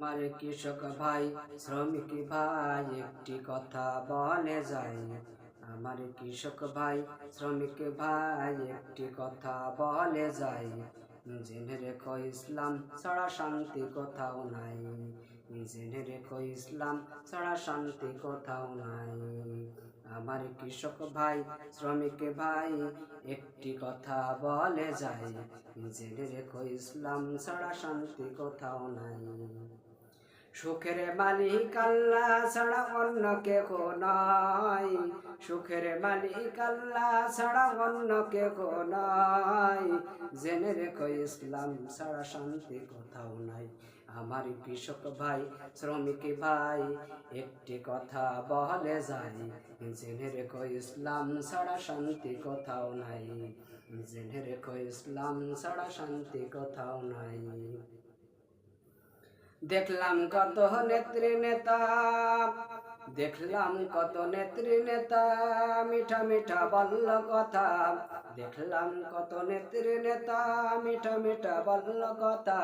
আমার কৃষক ভাই শ্রমিক ভাই একটি কথা বলে যাই। আমার কৃষক ভাই শ্রমিক ভাই একটি কথা বলে যাই। জেনে রেখো ইসলাম ছাড়া শান্তি কোথাও নাই। জেনে রেখো ইসলাম ছাড়া শান্তি কোথাও নাই। আমার কৃষক ভাই শ্রমিক ভাই একটি কথা বলে যাই। জেনে রেখো ইসলাম ছাড়া শান্তি কোথাও নাই। সুখের মালিক আল্লাহ ছাড়া অন্য কেহ নাই। সুখের মালিক আল্লাহ ছাড়া অন্য কেহ নাই। জেনে রেখো ইসলাম ছাড়া শান্তি কোথাও নাই। আমার কৃষক ভাই শ্রমিক ভাই একটি কথা বলে যাই। জেনে রেখো ইসলাম ছাড়া শান্তি কোথাও নাই। জেনে রেখো ইসলাম ছাড়া শান্তি কোথাও নাই। দেখলাম কত নেত্রী নেতা, দেখলাম কত নেত্রী নেতা মিঠা মিঠা বলল কথা। দেখলাম কত নেত্রী নেতা মিঠা মিঠা বলল কথা।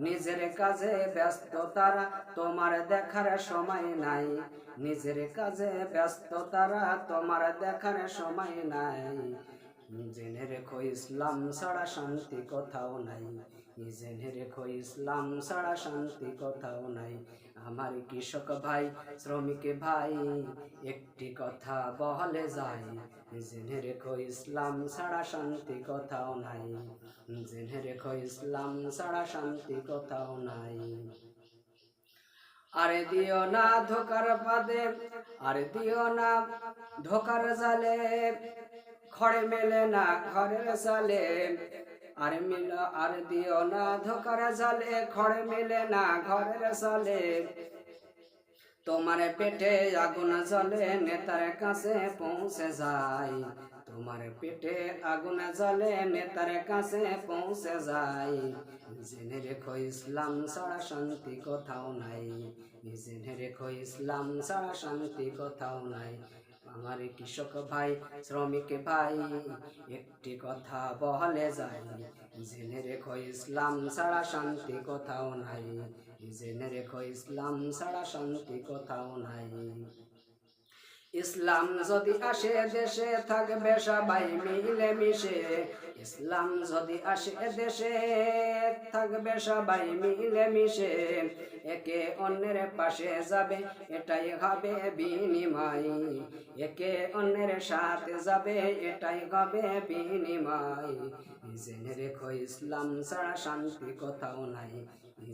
নিজের কাজে ব্যস্ত তারা, তোমার দেখার সময় নাই। নিজের কাজে ব্যস্ত তারা, তোমার দেখার সময় নাই। জেনে রেখো ইসলাম ছাড়া শান্তি কোথাও নাই। জেনে রেখো ইসলাম ছাড়া শান্তি কোথাও নাই। আমার কৃষক ভাই শ্রমিক ভাই একটি কথা বলে যাই। জেনে রেখো ইসলাম ছাড়া শান্তি কোথাও নাই। জেনে রেখো ইসলাম ছাড়া শান্তি কোথাও নাই। আরে দিও না ধোকার পাদে, আরে দিও না ধোকার জালে, খড়ে মেলে না ঘরের সালে। আর দিও না ধোকার জালে, খড়ে মেলে না ঘরের সালে। তোমার পেটে আগুন জ্বলে নেতার কাছে পৌঁছে যায়। তোমার পেটে আগুন জ্বলে নেতার কাছে পৌঁছে যায়। জেনে রেখো ইসলাম ছাড়া শান্তি কোথাও নাই। জেনে রেখো ইসলাম ছাড়া শান্তি কোথাও নাই। আমার কৃষক ভাই শ্রমিক ভাই একটি কথা বলে যাই। জেনে রেখো ইসলাম ছাড়া শান্তি কোথাও নাই। জেনে রেখো ইসলাম ছাড়া শান্তি কোথাও নাই। ইসলাম যদি আসে দেশে থাকবে সবাই মিলে মিশে। ইসলাম যদি আসে দেশে থাকবে সবাই মিলে মিশে। একে অন্যের পাশে যাবে এটাই হবে বিনিময়। একে অন্যের সাথে যাবে এটাই হবে বিনিময়। জেনে রেখো ইসলাম ছাড়া শান্তি কোথাও নাই।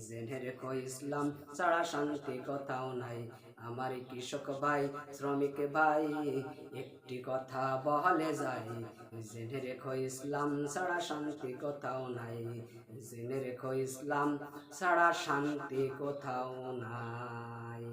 জেনে রেখো ইসলাম ছাড়া শান্তি কোথাও নাই। আমার কৃষক ভাই শ্রমিক ভাই একটি কথা বলে যাই। জেনে রেখো ইসলাম ছাড়া শান্তি কোথাও নাই। জেনে রেখো ইসলাম ছাড়া শান্তি কোথাও নাই।